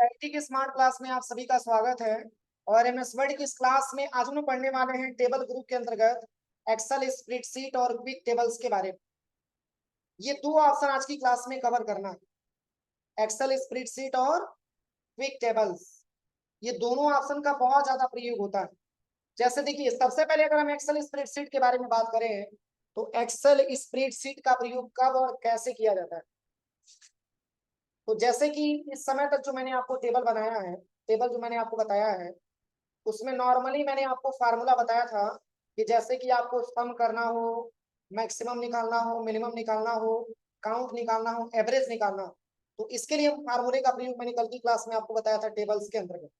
IT की smart class में आप सभी का स्वागत है। और एमएस वर्ड की इस क्लास में आज हम पढ़ने वाले हैं टेबल ग्रुप के अंतर्गत एक्सेल स्प्रेडशीट और क्विक टेबल्स के बारे में। ये दो ऑप्शन आज की क्लास में कवर करना है, एक्सेल स्प्रेडशीट और क्विक टेबल्स। ये दोनों ऑप्शन का बहुत ज्यादा प्रयोग होता है। जैसे देखिए, सबसे पहले अगर हम एक्सेल स्प्रेडशीट के बारे में बात करें तो एक्सेल स्प्रेडशीट का प्रयोग कब और कैसे किया जाता है। तो जैसे कि इस समय तक जो मैंने आपको टेबल बनाया है, टेबल जो मैंने आपको बताया है, उसमें नॉर्मली मैंने आपको फार्मूला बताया था कि जैसे कि आपको सम करना हो, मैक्सिमम निकालना हो, मिनिमम निकालना हो, काउंट निकालना हो, एवरेज निकालना हो, तो इसके लिए हम फार्मूले का प्रयोग मैंने कल की क्लास में आपको बताया था टेबल्स के अंतर्गत।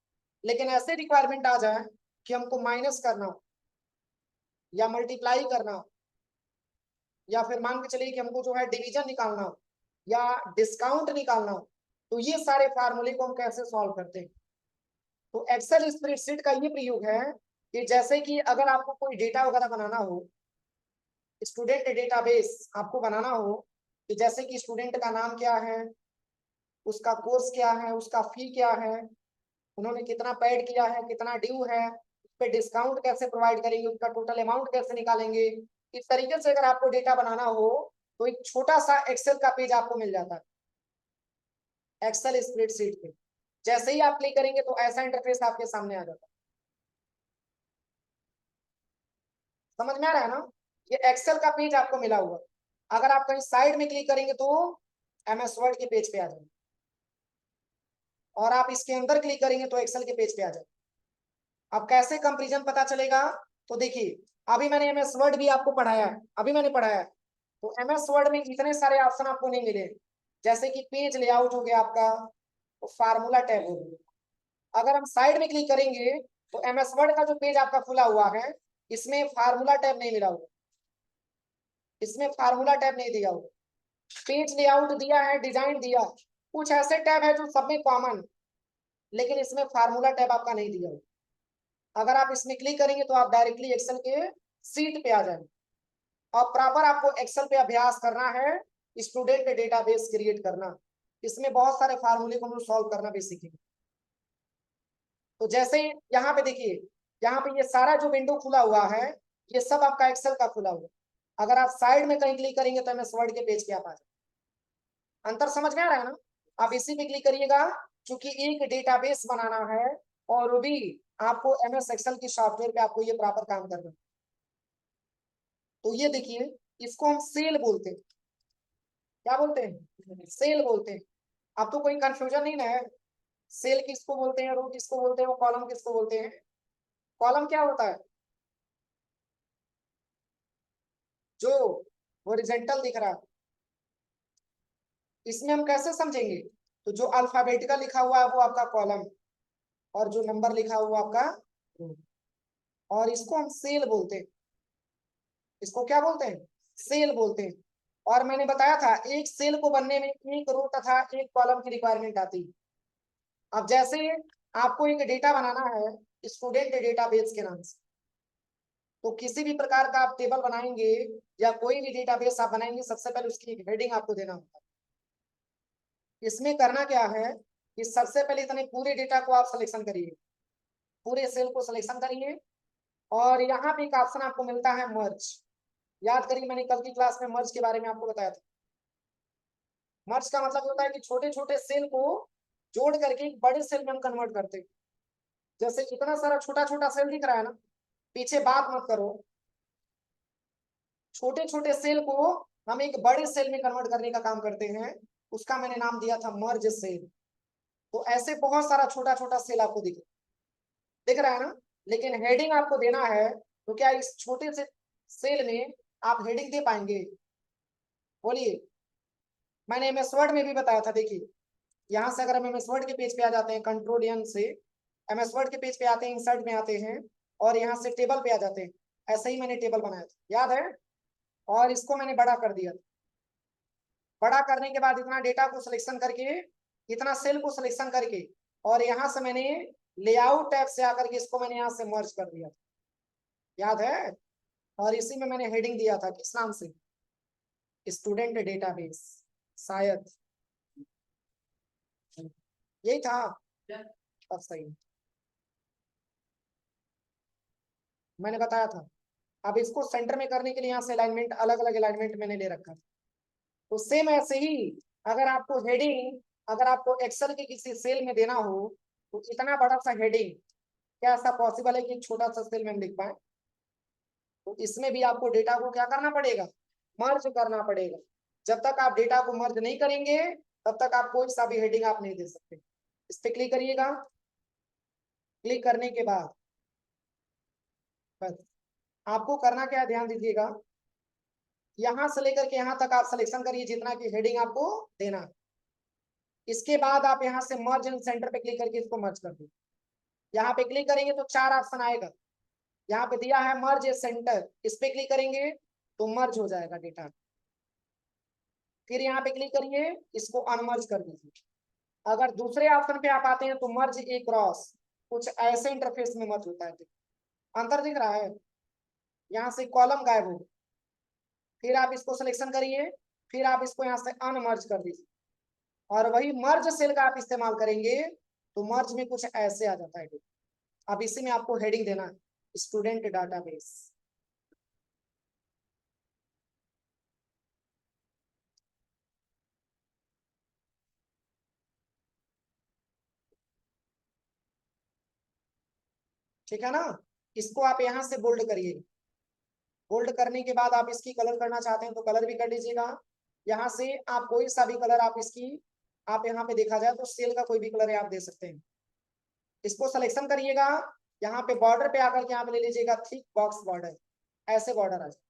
लेकिन ऐसे रिक्वायरमेंट आ जाए कि हमको माइनस करना हो या मल्टीप्लाई करना हो, या फिर मान के चलिए कि हमको जो है डिवीजन निकालना हो या डिस्काउंट निकालना हो, तो ये सारे फार्मूले को हम कैसे सॉल्व करते हैं। तो एक्सेल स्प्रेडशीट का ये प्रयोग है कि जैसे कि अगर आपको कोई डेटा वगैरह बनाना हो, स्टूडेंट डेटाबेस आपको बनाना हो, कि जैसे कि स्टूडेंट का नाम क्या है, उसका कोर्स क्या है, उसका फी क्या है, उन्होंने कितना पेड किया है, कितना ड्यू है, उस पर डिस्काउंट कैसे प्रोवाइड करेंगे, उसका टोटल अमाउंट कैसे निकालेंगे, इस तरीके से अगर आपको डेटा बनाना हो तो एक छोटा सा एक्सेल का पेज आपको मिल जाता है एक्सेल स्प्रेडशीट पे। जैसे ही आप क्लिक करेंगे तो ऐसा इंटरफेस आपके सामने आ जाता है। समझ में आ रहा है ना। ये एक्सेल का पेज आपको मिला हुआ। अगर आप कहीं साइड में क्लिक करेंगे तो एमएस वर्ड के पेज पे आ जाएंगे, और आप इसके अंदर क्लिक करेंगे तो एक्सेल के पेज पे आ जाएंगे। अब कैसे कंपैरिजन पता चलेगा, तो देखिए, अभी मैंने एमएस वर्ड भी आपको पढ़ाया है, अभी मैंने पढ़ाया है। तो एमएस वर्ड में इतने सारे ऑप्शन आपको नहीं मिले। जैसे कि पेज लेआउट हो गया आपका, तो फार्मूला टैब हो गया। अगर हम साइड में क्लिक करेंगे तो एमएस वर्ड का जो पेज आपका खुला हुआ है, इसमें फार्मूला टैब नहीं मिला हुआ, इसमें फार्मूला टैब नहीं दिया हुआ। पेज लेआउट दिया है, डिजाइन दिया, कुछ ऐसे टैब है जो सब में कॉमन, लेकिन इसमें फार्मूला टैब आपका नहीं दिया हुआ। अगर आप इसमें क्लिक करेंगे तो आप डायरेक्टली एक्सेल के सीट पे आ जाएंगे। और प्रॉपर आपको एक्सेल पे अभ्यास करना है, स्टूडेंट डेटाबेस क्रिएट करना। इसमें बहुत सारे फार्मूले को हम सॉल्व करना भी सीखेंगे। तो जैसे यहाँ पे देखिए, यहाँ पे ये सारा जो विंडो खुला हुआ है, ये सब आपका एक्सेल का खुला हुआ है। अगर आप साइड में कहीं क्लिक करेंगे तो एमएस वर्ड के पेज पे आप आ जाए। अंतर समझ में आ रहा है ना। आप इसी पे क्लिक करिएगा, क्योंकि एक डेटाबेस बनाना है, और वो भी आपको एमएस एक्सेल की सॉफ्टवेयर पे आपको ये प्रॉपर काम करना है। तो ये देखिए, इसको हम सेल बोलते हैं। क्या बोलते हैं? सेल बोलते हैं। अब तो कोई कंफ्यूजन नहीं ना है। सेल किसको बोलते हैं, रो किसको बोलते हैं, वो कॉलम किसको बोलते हैं। कॉलम क्या होता है? जो हॉरिजॉन्टल दिख रहा है। इसमें हम कैसे समझेंगे, तो जो अल्फाबेटिकल लिखा हुआ है वो आपका कॉलम, और जो नंबर लिखा हुआ आपका रो। और इसको हम सेल बोलते हैं। इसको क्या बोलते हैं? सेल बोलते हैं। और मैंने बताया था एक सेल को बनने में एक रो तथा एक कॉलम की रिक्वायरमेंट आती है। अब जैसे आपको एक डेटा बनाना है स्टूडेंट डेटाबेस के नाम से, तो किसी भी प्रकार का आप टेबल बनाएंगे या कोई भी डेटाबेस आप बनाएंगे, सबसे पहले उसकी एक हेडिंग आपको देना होता है। इसमें करना क्या है कि सबसे पहले इतने पूरे डेटा को आप सिलेक्शन करिए, पूरे सेल को सिलेक्शन करिए, और यहाँ पे एक ऑप्शन आपको मिलता है मर्ज। याद करिए, मैंने कल की क्लास में मर्ज के बारे में आपको बताया था। मर्ज का मतलब होता है कि छोटे छोटे सेल को जोड़ करके एक बड़े सेल में हम कन्वर्ट करते हैं। जैसे इतना सारा छोटा छोटा सेल दिख रहा है ना, पीछे बात मत करो, छोटे छोटे सेल को हम एक बड़े सेल में कन्वर्ट करने का काम करते हैं। उसका मैंने नाम दिया था मर्ज सेल। तो ऐसे बहुत सारा छोटा छोटा सेल आपको दिख रहा है ना। लेकिन हेडिंग आपको देना है, तो क्या इस छोटे से सेल में आप हेडिंग दे पाएंगे? बोलिए। मैंने एमएस वर्ड में भी बताया था। देखिए, यहाँ से अगर हम एमएस वर्ड के पेज पे आ जाते हैं, कंट्रोल एन से एमएस वर्ड के पेज पे आते हैं, इंसर्ट में आते हैं, और यहाँ से टेबल पे आ जाते हैं। ऐसे ही मैंने टेबल बनाया था, याद है। और इसको मैंने बड़ा कर दिया। बड़ा करने के बाद इतना डेटा को सिलेक्शन करके, इतना सेल को सिलेक्शन करके, और यहाँ से मैंने लेआउट टैब से आकर के इसको मैंने यहाँ से मर्ज कर दिया था, याद है। और इसी में मैंने हेडिंग दिया था, किस नाम से? स्टूडेंट डेटाबेस, शायद यही था। अब सही है। मैंने बताया था। अब इसको सेंटर में करने के लिए यहाँ से अलाइनमेंट, अलग अलग अलाइनमेंट मैंने ले रखा। तो सेम ऐसे ही अगर आपको हेडिंग, अगर आपको एक्सेल के किसी सेल में देना हो तो इतना बड़ा सा हेडिंग क्या ऐसा पॉसिबल है कि एक छोटा सा सेल में हम लिख पाए? तो इसमें भी आपको डेटा को क्या करना पड़ेगा? मर्ज करना पड़ेगा। जब तक आप डेटा को मर्ज नहीं करेंगे तब तक आप कोई सा भी हेडिंग आप नहीं दे सकते। इस पे क्लिक करिएगा। क्लिक करने के बाद बस आपको करना क्या है, ध्यान दीजिएगा। यहां से लेकर के यहां तक आप सिलेक्शन करिए जितना की हेडिंग आपको देना है। इसके बाद आप यहाँ से मर्ज इन सेंटर पे क्लिक करके इसको मर्ज कर दीजिए। यहाँ पे क्लिक करेंगे तो 4 ऑप्शन आएगा। यहाँ पे दिया है मर्ज ए सेंटर, इस पे क्लिक करेंगे तो मर्ज हो जाएगा डेटा। फिर यहाँ पे क्लिक करिए, इसको अनमर्ज कर दीजिए। अगर दूसरे ऑप्शन पे आप आते हैं तो मर्ज ए क्रॉस, कुछ ऐसे इंटरफेस में मर्ज होता है। अंतर दिख रहा है? यहाँ से कॉलम गायब हो, फिर आप इसको सिलेक्शन करिए, फिर आप इसको यहाँ से अनमर्ज कर दीजिए और वही मर्ज सेल का आप इस्तेमाल करेंगे तो मर्ज में कुछ ऐसे आ जाता है। अब इसी में आपको हेडिंग देना है, स्टूडेंट डाटाबेस। ठीक है ना? इसको आप यहाँ से बोल्ड करिए। बोल्ड करने के बाद आप इसकी कलर करना चाहते हैं तो कलर भी कर लीजिएगा। यहाँ से आप कोई सा भी कलर आप इसकी, आप यहाँ पे देखा जाए तो सेल का कोई भी कलर आप दे सकते हैं। इसको सिलेक्शन करिएगा, यहाँ पे बॉर्डर पे आकर के यहाँ पे ले लीजिएगा थिक बॉक्स बॉर्डर, ऐसे बॉर्डर आ जाए।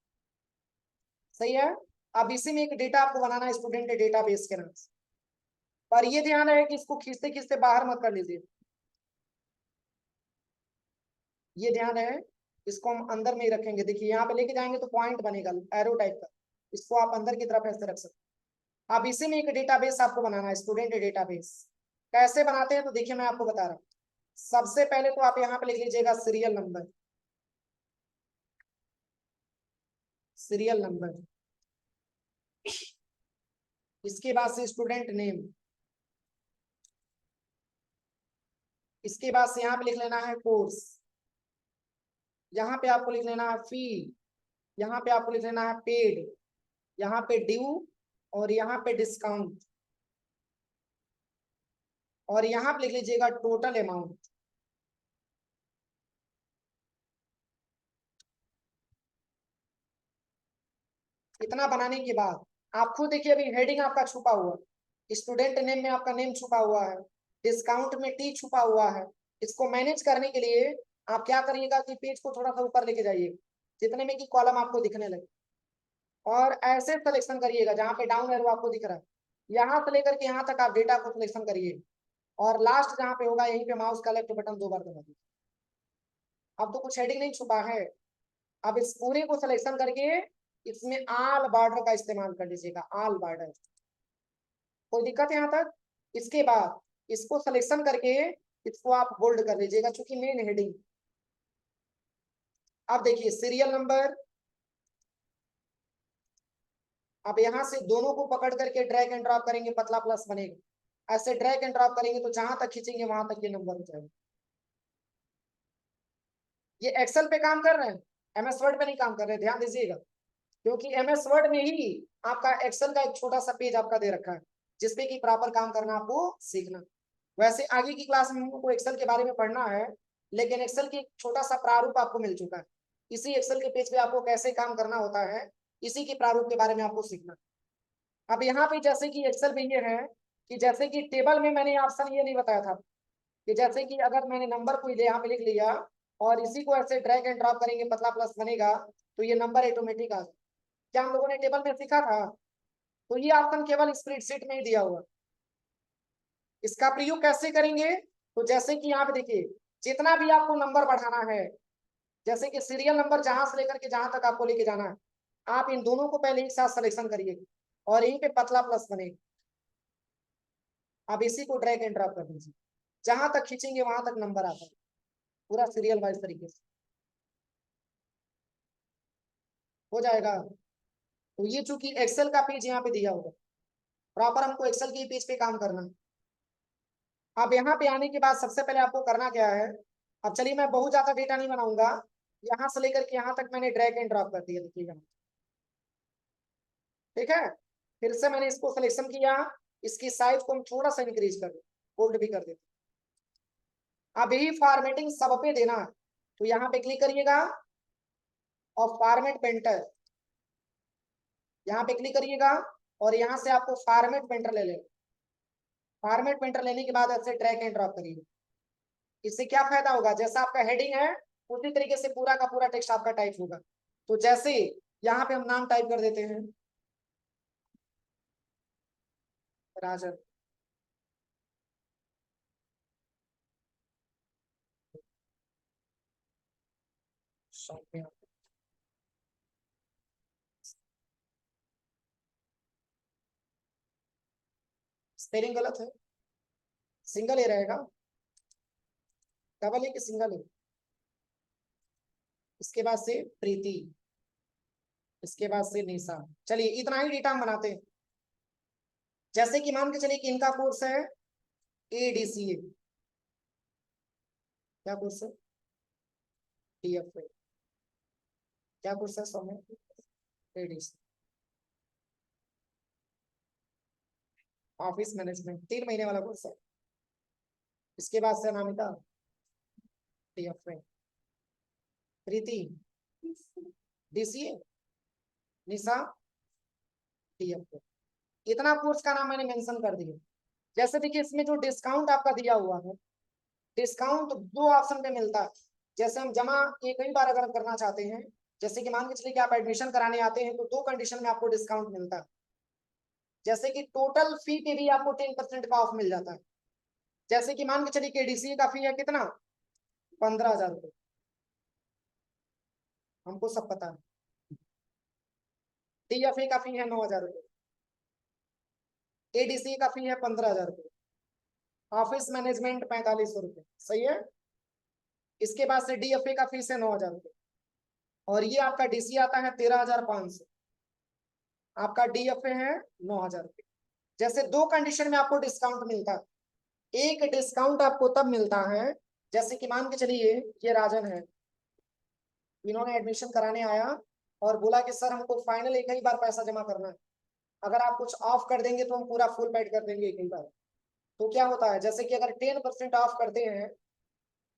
सही है? अब इसी में एक डेटा आपको बनाना है स्टूडेंट डेटा बेस के नाम से। पर ये ध्यान है कि इसको खींचते खींचते बाहर मत कर लीजिए। ये ध्यान है, इसको हम अंदर में ही रखेंगे। देखिए यहाँ पे लेके जाएंगे तो पॉइंट बनेगा एरो टाइप का, इसको आप अंदर की तरफ ऐसे रख सकते हैं। अब इसी में एक डेटाबेस आपको बनाना है स्टूडेंट डेटाबेस। कैसे बनाते हैं तो देखिए मैं आपको बता रहा हूँ। सबसे पहले तो आप यहाँ पे लिख लीजिएगा सीरियल नंबर। सीरियल नंबर, इसके बाद से स्टूडेंट नेम, इसके बाद से यहाँ पे लिख लेना है कोर्स, यहाँ पे आपको लिख लेना है फी, यहाँ पे आपको लिख लेना है पेड, यहाँ पे ड्यू और यहाँ पे डिस्काउंट, और यहाँ पे लिख लीजिएगा टोटल अमाउंट। इतना बनाने के बाद आप खुद देखिए, अभी हेडिंग आपका छुपा हुआ, स्टूडेंट नेम में आपका नेम छुपा हुआ है, डिस्काउंट में टी छुपा हुआ है। इसको मैनेज करने के लिए आप क्या करिएगा कि पेज को थोड़ा सा ऊपर लेके जाइए जितने में कि कॉलम आपको दिखने लगे, और ऐसे सिलेक्शन करिएगा जहाँ पे डाउन एरो आपको दिख रहा है, यहाँ से लेकर के यहाँ तक आप डेटा को सिलेक्शन करिए और लास्ट जहाँ पे होगा यहीं पे माउस का लेफ्ट बटन 2 बार दबा दीजिए। अब तो कुछ हेडिंग नहीं छुपा है। अब इस पूरे को सिलेक्शन करके इसमें आल बॉर्डर का इस्तेमाल कर लीजिएगा, आल बॉर्डर। कोई दिक्कत है यहाँ तक? इसके बाद इसको सिलेक्शन करके इसको आप बोल्ड कर लीजिएगा चूंकि मेन हेडिंग। अब देखिए सीरियल नंबर, अब यहाँ से दोनों को पकड़ करके ड्रैग एंड ड्रॉप करेंगे, पतला प्लस बनेगा। ऐसे ड्रैग एंड ड्रॉप करेंगे तो जहां तक खींचेंगे वहां तक ये नंबर हो जाएगा। ये एक्सेल पे काम कर रहे हैं, एमएस वर्ड पे नहीं काम कर रहे, ध्यान दीजिएगा। क्योंकि एमएस वर्ड में ही आपका एक्सेल का एक छोटा सा पेज आपका दे रखा है जिसपे कि प्रॉपर काम करना आपको सीखना। वैसे आगे की क्लास में हमको एक्सेल के बारे में पढ़ना है, लेकिन एक्सेल की एक छोटा सा प्रारूप आपको मिल चुका है। इसी एक्सेल के पेज पे आपको कैसे काम करना होता है, इसी के प्रारूप के बारे में आपको सीखना। अब यहाँ पे जैसे कि एक्सेल में ये है कि जैसे कि टेबल में मैंने ऑप्शन ये नहीं बताया था कि जैसे कि अगर मैंने नंबर को यहाँ पे लिख लिया और इसी को ऐसे ड्रैग एंड ड्रॉप करेंगे, पतला प्लस बनेगा तो ये नंबर ऑटोमेटिक आ जाए। क्या हम लोगों ने टेबल में सीखा था? तो ये ऑप्शन केवल स्प्रेडशीट में ही दिया हुआ। इसका प्रयोग कैसे करेंगे? तो जैसे कि यहाँ पे देखिए, जितना भी आपको नंबर बढ़ाना है, जैसे कि सीरियल नंबर जहां से लेकर के जहां तक आपको लेके जाना है, आप इन दोनों को पहले एक साथ सिलेक्शन करिए और यहीं पे पतला प्लस बनेगा। आप इसी को ड्रैग एंड ड्रॉप कर दीजिए, जहां तक खींचेंगे वहां तक नंबर आता है पूरा सीरियल वाइज तरीके से हो जाएगा। तो ये चूंकि एक्सेल का पेज यहाँ पे दिया होगा, प्रॉपर हमको एक्सेल के पेज पे काम करना है। अब यहाँ पे आने के बाद सबसे पहले आपको करना क्या है, अब चलिए मैं बहुत ज्यादा डेटा नहीं बनाऊंगा, यहाँ से लेकर के यहाँ तक मैंने ड्रैग एंड ड्रॉप कर दिया, देखिएगा। ठीक है, फिर से मैंने इसको सिलेक्शन किया, इसकी साइज को हम थोड़ा सा इंक्रीज कर दें, बोल्ड भी कर देते। अब यही फॉर्मेटिंग सब पे देना है, तो यहाँ पे क्लिक करिएगा और फॉर्मेट पेंटर, यहाँ पे क्लिक करिएगा और यहाँ से आपको फॉर्मेट पेंटर ले लेना। फॉर्मेट पेंटर लेने के बाद ऐसे ड्रैग एंड ड्रॉप करिए। इससे क्या फायदा होगा, जैसा आपका हेडिंग है उसी तरीके से पूरा का पूरा टेक्स्ट आपका टाइप होगा। तो जैसे यहाँ पे हम नाम टाइप कर देते हैं राजन, सौम्या, स्पेलिंग गलत है, सिंगल ए रहेगा, डबल ए कि सिंगल ए। इसके बाद से प्रीति, इसके बाद से निशा। चलिए इतना ही डेटा हम बनाते हैं। जैसे कि मान के चलिए कि इनका कोर्स है ADCA, क्या कोर्स है, DFA, क्या कोर्स है सौम्या, ADC, ऑफिस मैनेजमेंट, 3 महीने वाला कोर्स है। इसके बाद से अनामिका DFA, प्रीति DCA, निशा DFA। इतना कोर्स का नाम मैंने मेंशन कर दिया। जैसे देखिए इसमें जो डिस्काउंट आपका दिया हुआ है, डिस्काउंट 2 ऑप्शन पे मिलता है। जैसे हम जमा एक ही बार अगर करना चाहते हैं, जैसे कि मान के चलिए कि आप एडमिशन कराने आते हैं तो 2 कंडीशन में आपको डिस्काउंट मिलता है। जैसे कि टोटल फी पे भी आपको 10% का ऑफ मिल जाता है। जैसे कि मान के चलिए कि DCA का फी है कितना, 15,000 रुपये, हमको सब पता है। DFA का फी है 9,000 रुपये, ADCA का फी है 15,000 रुपये, ऑफिस मैनेजमेंट 4500 रुपये, सही है। इसके बाद से DFA का फीस है 9,000 रुपये, और ये आपका DC आता है 13,500, आपका DFA है 9,000 रुपये। जैसे 2 कंडीशन में आपको डिस्काउंट मिलता है। एक डिस्काउंट आपको तब मिलता है, जैसे कि मान के चलिए ये राजन है, इन्होंने एडमिशन कराने आया और बोला कि सर हमको फाइनल एक ही बार पैसा जमा करना है, अगर आप कुछ ऑफ कर देंगे तो हम पूरा फुल पेड कर देंगे एक ही बार। तो क्या होता है, जैसे कि अगर 10% ऑफ करते हैं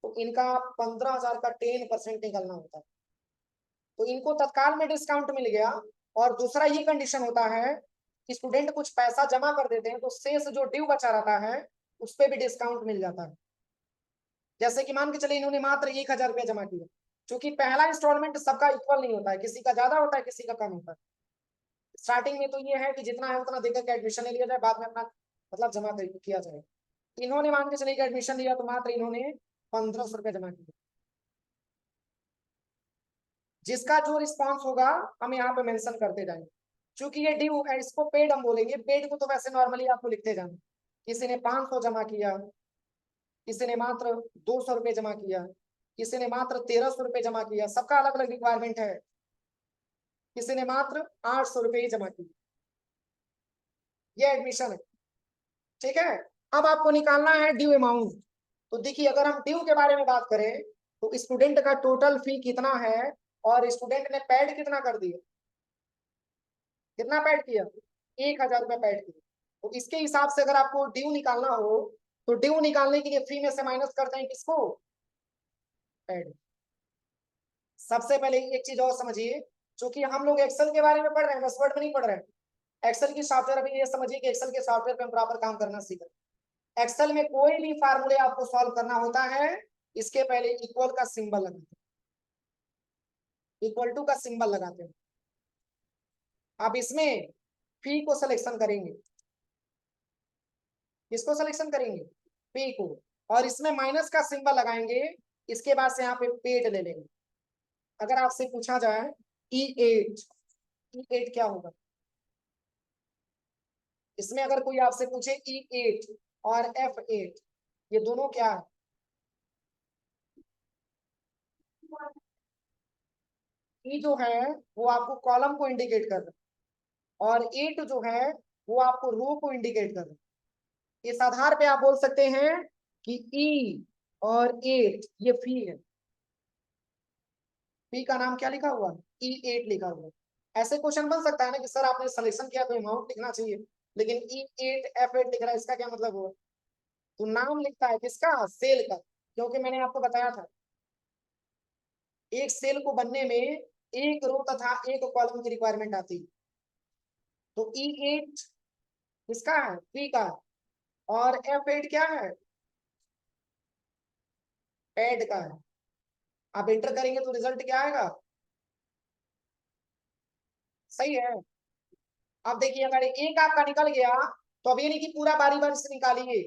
तो इनका 15,000 का 10% निकलना होता है, तो इनको तत्काल में डिस्काउंट मिल गया। और दूसरा ये कंडीशन होता है कि स्टूडेंट कुछ पैसा जमा कर देते हैं तो शेष जो ड्यू बचा रहता है उस पर भी डिस्काउंट मिल जाता है। जैसे कि मान के चलिए इन्होंने मात्र 1,000 रुपया जमा किया, क्योंकि पहला इंस्टॉलमेंट सबका इक्वल नहीं होता है, किसी का ज्यादा होता है किसी का कम होता है। स्टार्टिंग में तो ये है कि जितना है उतना देकर के एडमिशन ले लिया जाए, बाद में अपना मतलब जमा किया जाए। इन्होंने मान के चलिए एडमिशन लिया तो मात्र इन्होंने 1,500 रुपया जमा किया। जिसका जो रिस्पॉन्स होगा हम यहाँ पे मेंशन करते जाएंगे, क्योंकि ये ड्यू है, इसको पेड हम बोलेंगे। पेड को तो वैसे नॉर्मली आपको लिखते जाना, किसी ने 500 जमा किया, किसी ने मात्र 200 रुपये जमा किया, किसी ने मात्र 1,300 रुपये जमा किया, सबका अलग अलग रिक्वायरमेंट है। किसी ने मात्र 800 रुपये ही जमा किया, ये एडमिशन है। ठीक है, अब आपको निकालना है ड्यू अमाउंट। तो देखिए अगर हम ड्यू के बारे में बात करें तो स्टूडेंट का टोटल फी कितना है और स्टूडेंट ने पेड कितना कर दिया, कितना पेड किया, 1,000 रुपया पेड किया। तो इसके हिसाब से अगर आपको ड्यू निकालना हो तो ड्यू निकालने के लिए फी में से माइनस करते हैं किसको, पेड। सबसे पहले एक चीज और समझिए, क्योंकि हम लोग एक्सेल के बारे में पढ़ रहे हैं, बस वर्ड में नहीं पढ़ रहे हैं। एक्सेल की सॉफ्टवेयर, अभी ये समझिए कि एक्सेल के सॉफ्टवेयर पे हम प्रॉपर काम करना सीख रहे हैं। एक्सेल में कोई भी फार्मूले आपको सॉल्व करना होता है, इसके पहले इक्वल का सिंबल लगाते हैं, इक्वल टू का सिंबल लगाते हैं। अब इसमें फी को सिलेक्शन करेंगे, किसको सिलेक्शन करेंगे, फी को, और इसमें माइनस का सिंबल लगाएंगे। इसके बाद से यहाँ पे पेड ले लेंगे। अगर आपसे पूछा जाए E8, E8 क्या होगा, इसमें अगर कोई आपसे पूछे E8 और F8 ये दोनों क्या है, ई जो है वो आपको कॉलम को इंडिकेट कर रहा है और एट जो है वो आपको रो को इंडिकेट कर रहा है। इस आधार पे आप बोल सकते हैं कि ई और 8 ये फी है। फी का नाम क्या लिखा हुआ, E8 लिखा हुआ। ऐसे क्वेश्चन बन सकता है ना कि सर आपने सिलेक्शन किया तो अमाउंट लिखना चाहिए, लेकिन E8 F8 लिख रहा है, इसका क्या मतलब हुआ? तो नाम लिखता है किसका, सेल का। क्योंकि मैंने आपको बताया था एक सेल को बनने में एक रो तथा एक कॉलम की रिक्वायरमेंट आती है। तो E8 किसका है, फी का, और F8 क्या है, पेड का है। आप एंटर करेंगे तो रिजल्ट क्या आएगा, सही है। अब देखिए अगर एक आपका निकल गया तो अब ये नहीं कि पूरा बारी बारी से निकालिए,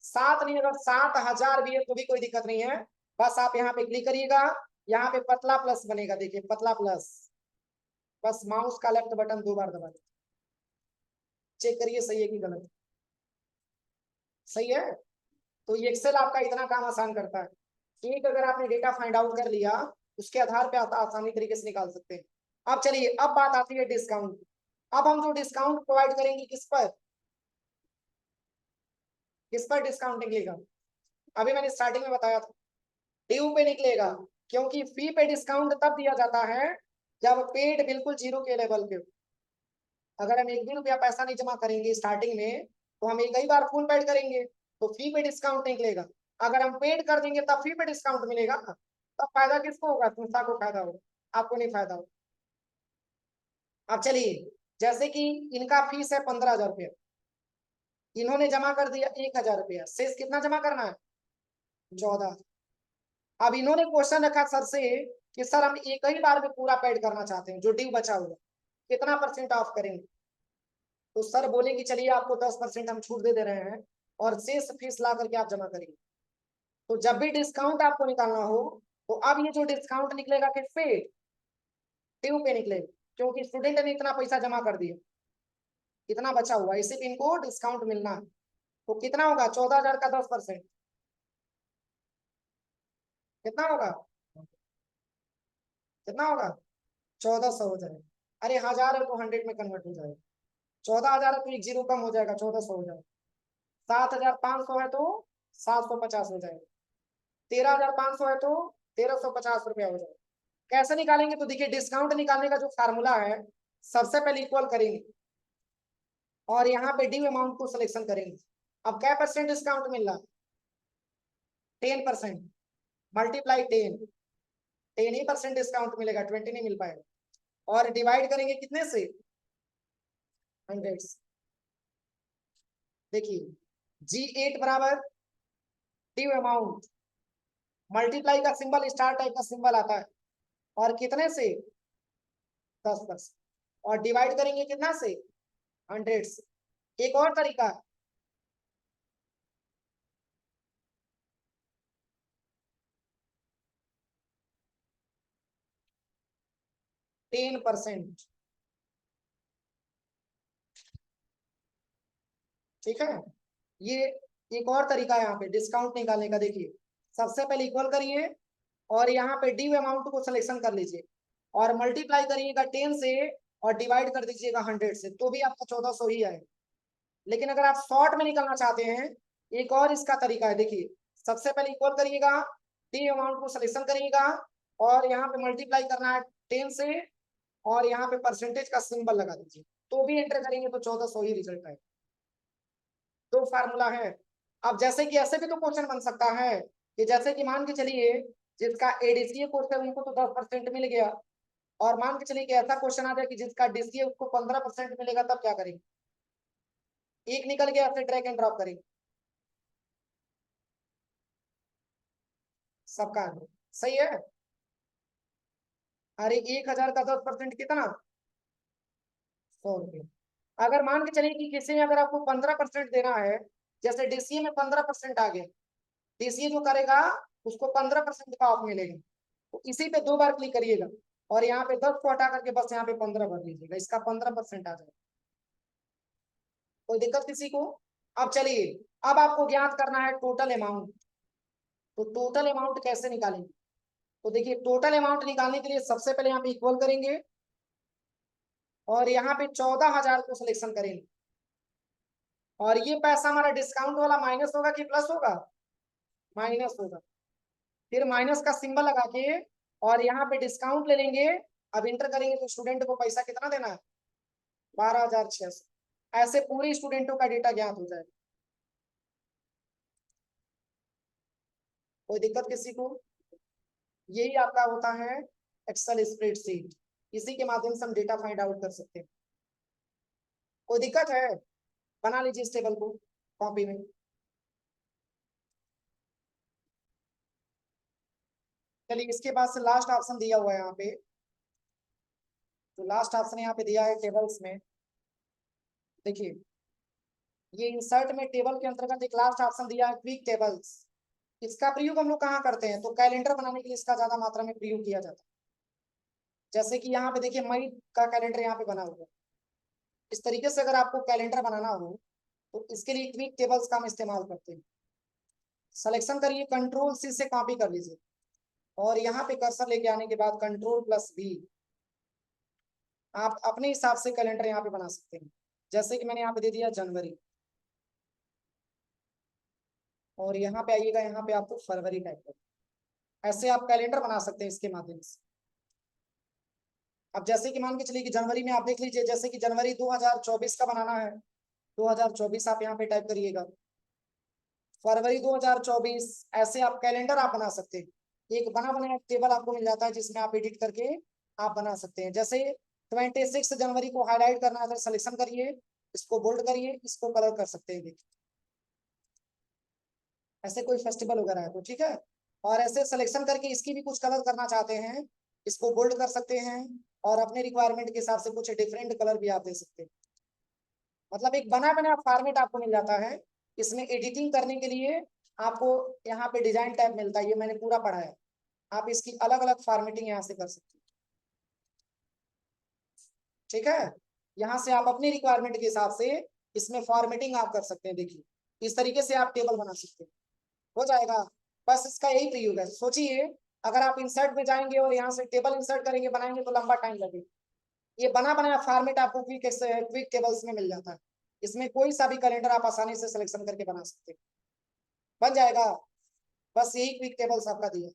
7 नहीं, अगर 7,000 भी है तो भी कोई दिक्कत नहीं है। बस आप यहाँ पे क्लिक करिएगा, यहाँ पे पतला प्लस बनेगा, देखिए पतला प्लस, बस माउस का लेफ्ट बटन 2 बार दबा चेक करिए सही है कि गलत, सही है। तो ये एक्सेल आपका इतना काम आसान करता है। एक अगर आपने डेटा फाइंड आउट कर लिया उसके आधार पे आप आसानी तरीके से निकाल सकते हैं। अब चलिए अब बात आती है डिस्काउंट। अब हम जो डिस्काउंट प्रोवाइड करेंगे किस पर डिस्काउंट निकलेगा, अभी मैंने स्टार्टिंग में बताया था ड्यू पे निकलेगा। क्योंकि फी पे डिस्काउंट तब दिया जाता है जब पेड बिल्कुल जीरो के लेवल पे हो। अगर हम 1 भी रुपया पैसा नहीं जमा करेंगे स्टार्टिंग में तो हम एक ही बार फुल पेड करेंगे तो फी पे डिस्काउंट निकलेगा। अगर हम पेड कर देंगे तब फी पे डिस्काउंट मिलेगा ना, तब फायदा किसको होगा, संस्था को फायदा होगा, आपको नहीं फायदा होगा। अब चलिए जैसे कि इनका फीस है 15,000 रुपया, इन्होंने जमा कर दिया 1,000 रुपया, शेष कितना जमा करना है, 14। अब इन्होंने क्वेश्चन रखा सर से कि सर हम एक ही बार में पूरा पेड करना चाहते हैं, जो ड्यू बचा हुआ कितना परसेंट ऑफ करेंगे। तो सर बोले कि चलिए आपको 10% हम छूट दे रहे हैं और शेष फीस ला करके आप जमा करिए। तो जब भी डिस्काउंट आपको निकालना हो तो अब ये जो डिस्काउंट निकलेगा किस पे, ड्यू पे निकलेगा, क्योंकि स्टूडेंट ने इतना पैसा जमा कर दिया, इतना बचा हुआ, इसी पे इनको डिस्काउंट मिलना है। तो कितना होगा, 14,000 का 10%, कितना होगा, कितना होगा, 1,400 हो जाएगा। अरे 1,000 है तो 100 में कन्वर्ट हो जाएगा, 14,000 है तो एक जीरो कम हो जाएगा, 1,400 हो जाएगा। 7,500 है तो 750 हो जाएगा। 13,500 है तो 1,350 रुपया हो जाएगा। कैसे निकालेंगे, तो देखिए डिस्काउंट निकालने का जो फार्मूला है, सबसे पहले इक्वल करेंगे और यहाँ पे ड्यू अमाउंट को सिलेक्शन करेंगे। अब क्या परसेंट डिस्काउंट मिल रहा है, 10%, मल्टीप्लाई 10 ही% डिस्काउंट मिलेगा, 20 नहीं मिल पाएगा। और डिवाइड करेंगे कितने से, 100 से। देखिए G8 बराबर ड्यू अमाउंट, मल्टीप्लाई का सिंबल स्टार टाइप का सिंबल आता है, और कितने से, 10%, और डिवाइड करेंगे कितना से, 100 से। एक और तरीका, 10%, ठीक है। ये एक और तरीका है यहाँ पे डिस्काउंट निकालने का। देखिए सबसे पहले इक्वल करिए और यहाँ पे ड्यू अमाउंट को सिलेक्शन कर लीजिए और मल्टीप्लाई करिएगा 10 से और डिवाइड कर दीजिएगा 100 से, तो भी आपका 1,400 ही आएगा। लेकिन अगर आप शॉर्ट में निकालना चाहते हैं, एक और इसका तरीका है। देखिए सबसे पहले इक्वल करिएगा, ड्यू अमाउंट को सिलेक्शन करिएगा और यहाँ पे मल्टीप्लाई करना है 10 से और यहाँ पे परसेंटेज का सिंबल लगा दीजिए, तो भी एंटर करेंगे तो 1,400 ही रिजल्ट आएगा। तो फार्मूला है। अब जैसे कि ऐसे भी तो क्वेश्चन बन सकता है कि जैसे कि मान के चलिए जिसका एडीसीए कोर्स है उनको तो 10% मिल गया, और मान के चलिए कि ऐसा क्वेश्चन आ जाए कि जिसका डीसीए उसको 15% मिलेगा, तब क्या करेंगे, एक निकल गया फिर ड्रैग एंड ड्रॉप करेंगे, सबका सही है। अरे 1,000 का 10% कितना, 100 रुपये। अगर मान के चलिए कि किसी में अगर आपको 15% देना है, जैसे डीसीए में 15% आ गया, डीसीए जो करेगा उसको 15% का ऑफ मिलेगा। तो इसी पे 2 बार क्लिक करिएगा और यहाँ पे 10 को हटा करके बस यहाँ पे 15 भर लीजिएगा, इसका 15% आ जाएगा। कोई दिक्कत किसी को। अब चलिए अब आपको ज्ञात करना है टोटल अमाउंट। तो टोटल अमाउंट कैसे निकालेंगे, तो देखिए टोटल अमाउंट निकालने के लिए सबसे पहले यहाँ पे इक्वल करेंगे और यहाँ पे 14,000 को सिलेक्शन करेंगे। और ये पैसा हमारा डिस्काउंट वाला माइनस होगा कि प्लस होगा, माइनस होगा, फिर माइनस का सिंबल लगा के और यहाँ पे डिस्काउंट ले लेंगे। अब इंटर करेंगे तो स्टूडेंट को पैसा कितना देना है, 12,600। ऐसे पूरे स्टूडेंटों का डेटा ज्ञात हो जाएगा। कोई दिक्कत किसी को? यही आपका होता है एक्सेल स्प्रेडशीट, इसी के माध्यम से हम डेटा फाइंड आउट कर सकते हैं। कोई दिक्कत है? बना लीजिए इस टेबल को कॉपी में। चलिए इसके बाद से लास्ट ऑप्शन दिया हुआ है यहाँ पे, तो लास्ट ऑप्शन यहाँ पे दिया है टेबल्स में। देखिए ये इंसर्ट में टेबल के अंतर्गत एक लास्ट ऑप्शन दिया है क्विक टेबल्स। इसका प्रयोग हम लोग कहाँ करते हैं, तो कैलेंडर बनाने के लिए इसका ज्यादा मात्रा में प्रयोग किया जाता है। जैसे कि यहाँ पे देखिए मई का कैलेंडर यहाँ पे बना हुआ है। इस तरीके से अगर आपको कैलेंडर बनाना हो तो इसके लिए क्विक टेबल्स का हम इस्तेमाल करते हैं। सिलेक्शन करिए, कंट्रोल सी से कॉपी कर लीजिए और यहाँ पे कर्सर लेके आने के बाद कंट्रोल+V, आप अपने हिसाब से कैलेंडर यहाँ पे बना सकते हैं। जैसे कि मैंने यहाँ पे दे दिया जनवरी, और यहाँ पे आइएगा, यहाँ पे आपको फरवरी टाइप कर, ऐसे आप कैलेंडर बना सकते हैं इसके माध्यम से। अब जैसे कि मान के चलिए कि जनवरी में आप देख लीजिए, जैसे कि जनवरी 2024 का बनाना है, 2024 आप यहाँ पे टाइप करिएगा, फरवरी 2024, ऐसे आप कैलेंडर आप बना सकते हैं। एक बना बनाया टेबल आपको मिल जाता है जिसमें आप एडिट करके आप बना सकते हैं। जैसे 26 जनवरी को हाईलाइट करना है तो सिलेक्शन करिए, इसको बोल्ड करिए, इसको कलर कर सकते हैं। देखिए ऐसे कोई फेस्टिवल वगैरह है तो ठीक है, और ऐसे सिलेक्शन करके इसकी भी कुछ कलर करना चाहते हैं, इसको बोल्ड कर सकते हैं और अपने रिक्वायरमेंट के हिसाब से कुछ डिफरेंट कलर भी आप दे सकते हैं। मतलब एक बना बनाया फॉर्मेट आपको मिल जाता है। इसमें एडिटिंग करने के लिए आपको यहाँ पे डिजाइन टैब मिलता है, ये मैंने पूरा पढ़ा है। आप इसकी अलग अलग फॉर्मेटिंग यहाँ से कर सकते हैं, ठीक है। यहाँ से आप अपनी रिक्वायरमेंट के हिसाब से इसमें फॉर्मेटिंग आप कर सकते हैं। देखिए इस तरीके से आप टेबल बना सकते हैं, हो जाएगा। बस इसका यही प्रयोग है। सोचिए अगर आप इंसर्ट में जाएंगे और यहाँ से टेबल इंसर्ट करेंगे बनाएंगे तो लंबा टाइम लगेगा। ये बना बनाया फॉर्मेट आपको क्विक टेबल्स में मिल जाता है। इसमें कोई सा भी कैलेंडर आप आसानी से सिलेक्शन करके बना सकते हैं, बन जाएगा। बस यही क्विक टेबल्स आपका दिया।